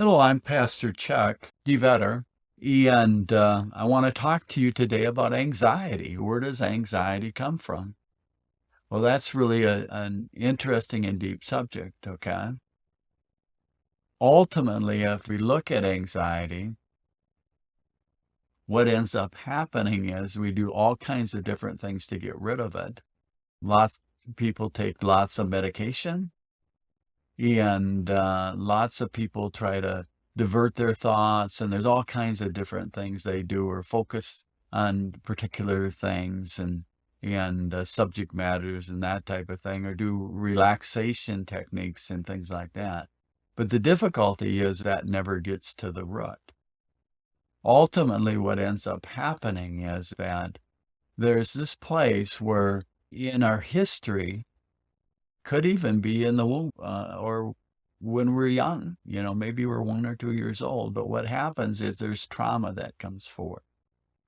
Hello, I'm Pastor Chuck DeVetter, and I want to talk to you today about anxiety. Where does anxiety come from? Well, that's really an interesting and deep subject, okay? Ultimately, if we look at anxiety, what ends up happening is we do all kinds of different things to get rid of it. Lots of people take lots of medication, and lots of people try to divert their thoughts, and there's all kinds of different things they do or focus on particular things and subject matters and that type of thing, or do relaxation techniques and things like that. But the difficulty is that never gets to the root. Ultimately, what ends up happening is that there's this place where in our history, could even be in the womb, or when we're young, maybe we're 1 or 2 years old. But what happens is there's trauma that comes forth,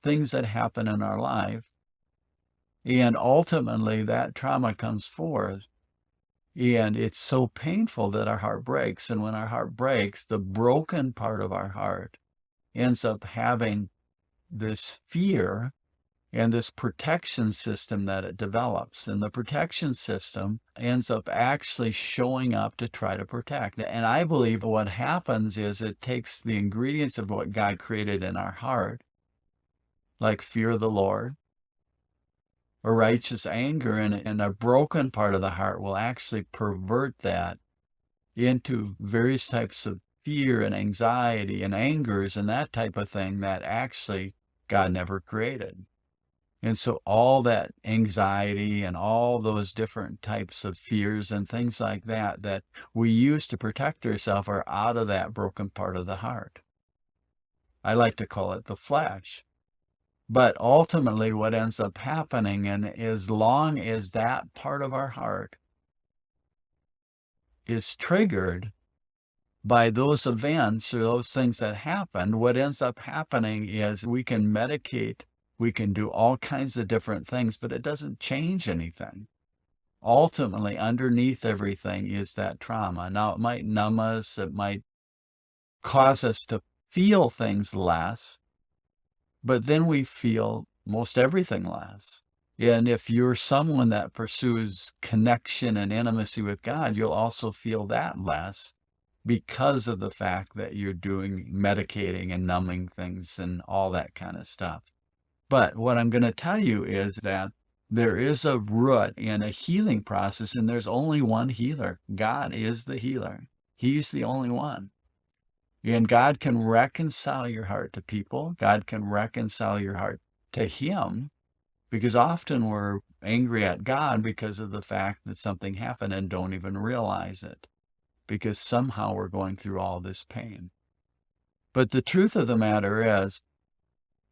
things that happen in our life. And ultimately, that trauma comes forth. And it's so painful that our heart breaks. And when our heart breaks, the broken part of our heart ends up having this fear and this protection system that it develops. And the protection system ends up actually showing up to try to protect. And I believe what happens is it takes the ingredients of what God created in our heart, like fear of the Lord or righteous anger, and a broken part of the heart will actually pervert that into various types of fear and anxiety and angers and that type of thing that actually God never created. And so all that anxiety and all those different types of fears and things like that that we use to protect ourselves are out of that broken part of the heart. I like to call it the flesh. But ultimately what ends up happening, and as long as that part of our heart is triggered by those events or those things that happened, what ends up happening is we can medicate, we can do all kinds of different things, but it doesn't change anything. Ultimately, underneath everything is that trauma. Now, it might numb us, it might cause us to feel things less, but then we feel most everything less. And if you're someone that pursues connection and intimacy with God, you'll also feel that less because of the fact that you're doing medicating and numbing things and all that kind of stuff. But what I'm going to tell you is that there is a root and a healing process, and there's only one healer. God is the healer. He's the only one. And God can reconcile your heart to people. God can reconcile your heart to Him, because often we're angry at God because of the fact that something happened and don't even realize it, because somehow we're going through all this pain. But the truth of the matter is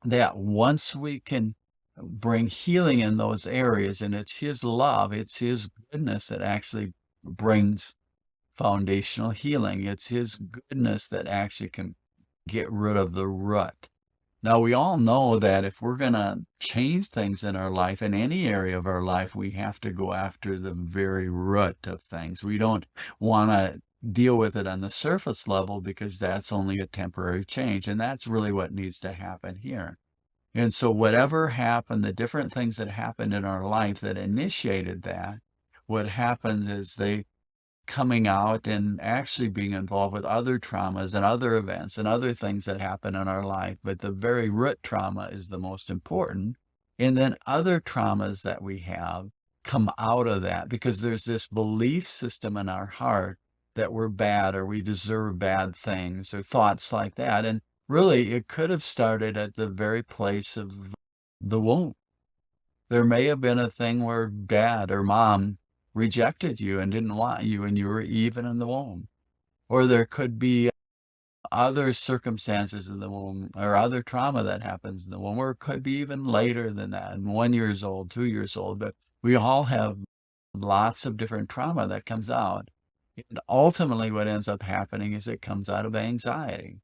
that once we can bring healing in those areas, and it's His love, it's His goodness that actually brings foundational healing. It's His goodness that actually can get rid of the root. Now, we all know that if we're going to change things in our life, in any area of our life, we have to go after the very root of things. We don't want to deal with it on the surface level, because that's only a temporary change. And that's really what needs to happen here. And so whatever happened, the different things that happened in our life that initiated that, what happened is they coming out and actually being involved with other traumas and other events and other things that happen in our life. But the very root trauma is the most important. And then other traumas that we have come out of that, because there's this belief system in our heart that we're bad or we deserve bad things or thoughts like that. And really, it could have started at the very place of the womb. There may have been a thing where dad or mom rejected you and didn't want you, and you were even in the womb. Or there could be other circumstances in the womb or other trauma that happens in the womb, or it could be even later than that, 1 years old, 2 years old. But we all have lots of different trauma that comes out. And ultimately, what ends up happening is it comes out of anxiety.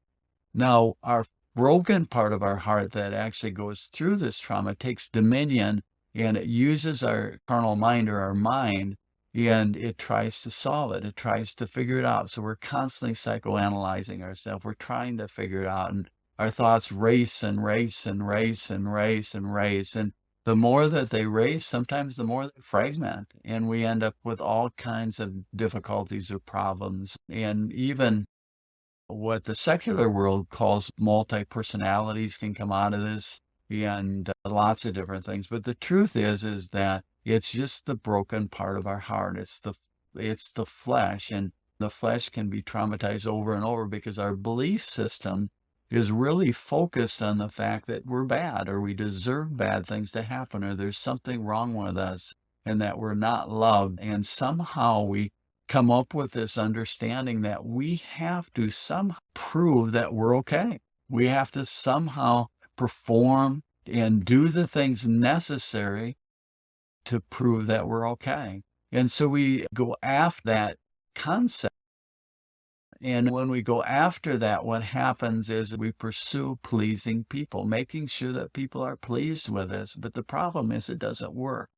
Now, our broken part of our heart that actually goes through this trauma takes dominion, and it uses our carnal mind or our mind and it tries to solve it. It tries to figure it out. So we're constantly psychoanalyzing ourselves. We're trying to figure it out, and our thoughts race and race and race and race and race. And the more that they race, sometimes the more they fragment, and we end up with all kinds of difficulties or problems. And even what the secular world calls multi-personalities can come out of this, and lots of different things. But the truth is that it's just the broken part of our heart. It's the flesh, and the flesh can be traumatized over and over because our belief system is really focused on the fact that we're bad, or we deserve bad things to happen, or there's something wrong with us, and that we're not loved. And somehow we come up with this understanding that we have to somehow prove that we're okay. We have to somehow perform and do the things necessary to prove that we're okay. And so we go after that concept. And when we go after that, what happens is we pursue pleasing people, making sure that people are pleased with us. But the problem is it doesn't work.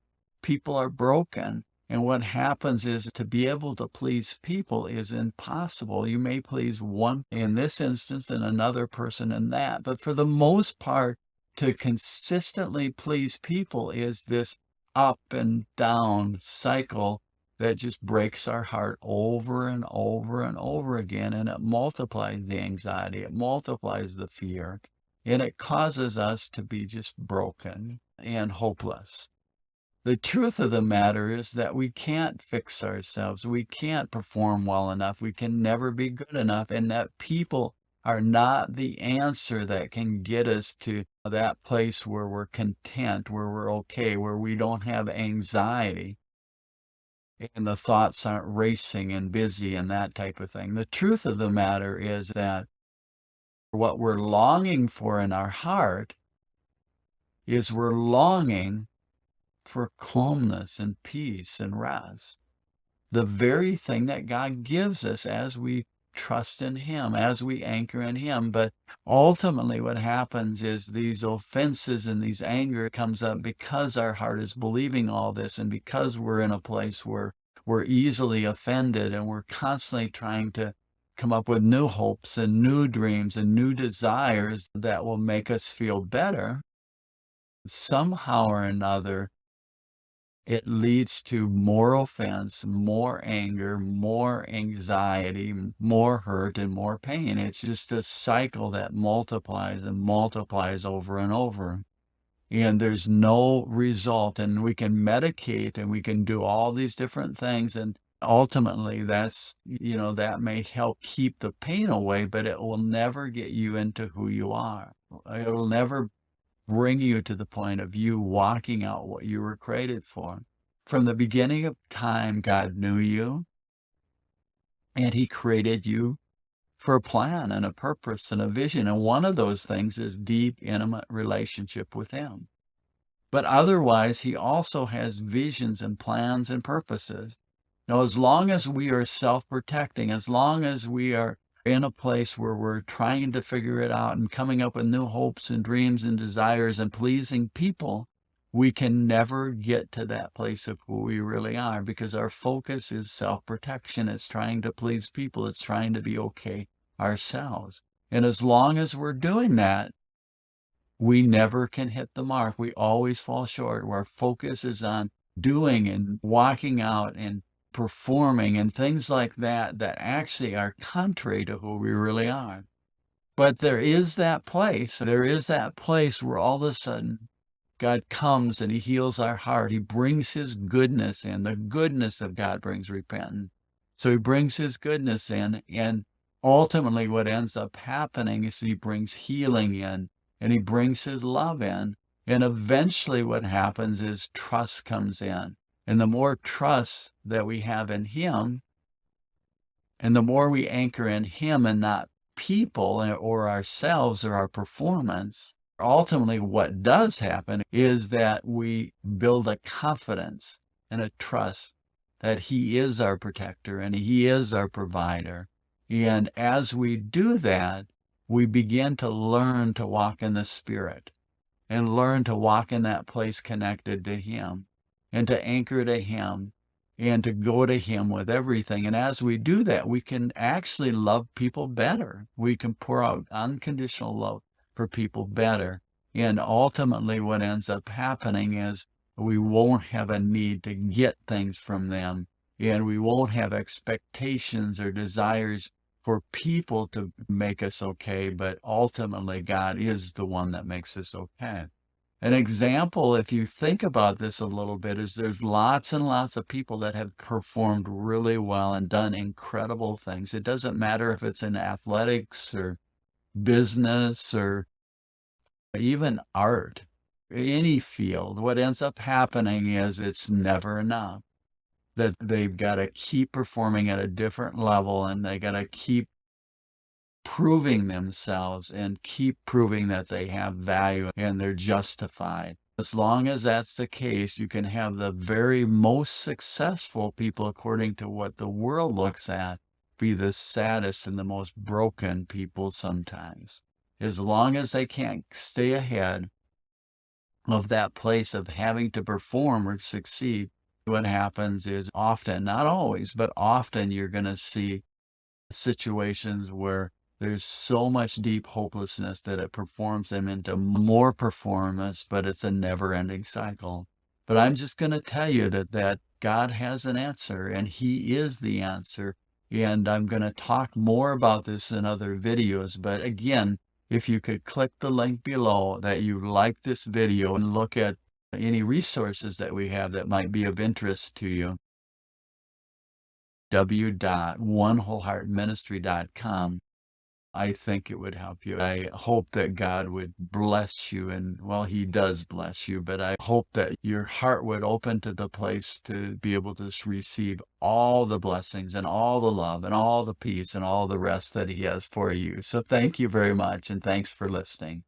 People are broken. And what happens is to be able to please people is impossible. You may please one in this instance and another person in that. But for the most part, to consistently please people is this up and down cycle that just breaks our heart over and over and over again. And it multiplies the anxiety, it multiplies the fear, and it causes us to be just broken and hopeless. The truth of the matter is that we can't fix ourselves. We can't perform well enough. We can never be good enough. And that people are not the answer that can get us to that place where we're content, where we're okay, where we don't have anxiety and the thoughts aren't racing and busy and that type of thing. The truth of the matter is that what we're longing for in our heart is we're longing for calmness and peace and rest. The very thing that God gives us as we trust in Him, as we anchor in Him. But ultimately what happens is these offenses and these anger comes up because our heart is believing all this, and because we're in a place where we're easily offended, and we're constantly trying to come up with new hopes and new dreams and new desires that will make us feel better. Somehow or another, it leads to more offense, more anger, more anxiety, more hurt, and more pain. It's just a cycle that multiplies and multiplies over and over. And there's no result. And we can medicate and we can do all these different things. And ultimately, that may help keep the pain away, but it will never get you into who you are. It will never bring you to the point of you walking out what you were created for. From the beginning of time, God knew you, and He created you for a plan and a purpose and a vision. And one of those things is deep, intimate relationship with Him. But otherwise, He also has visions and plans and purposes. Now, as long as we are self-protecting, as long as we are in a place where we're trying to figure it out and coming up with new hopes and dreams and desires and pleasing people, we can never get to that place of who we really are, because our focus is self-protection. It's trying to please people. It's trying to be okay ourselves. And as long as we're doing that, we never can hit the mark. We always fall short. Our focus is on doing and walking out and performing and things like that actually are contrary to who we really are. But there is that place where all of a sudden God comes and He heals our heart. He brings His goodness in. The goodness of God brings repentance. So He brings His goodness in, and ultimately what ends up happening is He brings healing in, and He brings His love in. And eventually what happens is trust comes in. And the more trust that we have in Him, and the more we anchor in Him and not people or ourselves or our performance, ultimately what does happen is that we build a confidence and a trust that He is our protector and He is our provider. And as we do that, we begin to learn to walk in the Spirit and learn to walk in that place connected to Him and to anchor to Him and to go to him with everything. And as we do that, we can actually love people better. We can pour out unconditional love for people better. And ultimately, what ends up happening is we won't have a need to get things from them, and we won't have expectations or desires for people to make us okay, but ultimately, God is the one that makes us okay. An example, if you think about this a little bit, is there's lots and lots of people that have performed really well and done incredible things. It doesn't matter if it's in athletics or business or even art, any field. What ends up happening is it's never enough. That they've got to keep performing at a different level, and they got to keep proving themselves and keep proving that they have value and they're justified. As long as that's the case, you can have the very most successful people, according to what the world looks at, be the saddest and the most broken people sometimes. As long as they can't stay ahead of that place of having to perform or succeed, what happens is often, not always, but often you're going to see situations where there's so much deep hopelessness that it performs them into more performance, but it's a never-ending cycle. But I'm just going to tell you that God has an answer, and he is the answer. And I'm going to talk more about this in other videos. But again, if you could click the link below that you like this video and look at any resources that we have that might be of interest to you, w.onewholeheartministry.com. I think it would help you. I hope that God would bless you, and well, he does bless you, but I hope that your heart would open to the place to be able to receive all the blessings and all the love and all the peace and all the rest that he has for you. So thank you very much, and thanks for listening.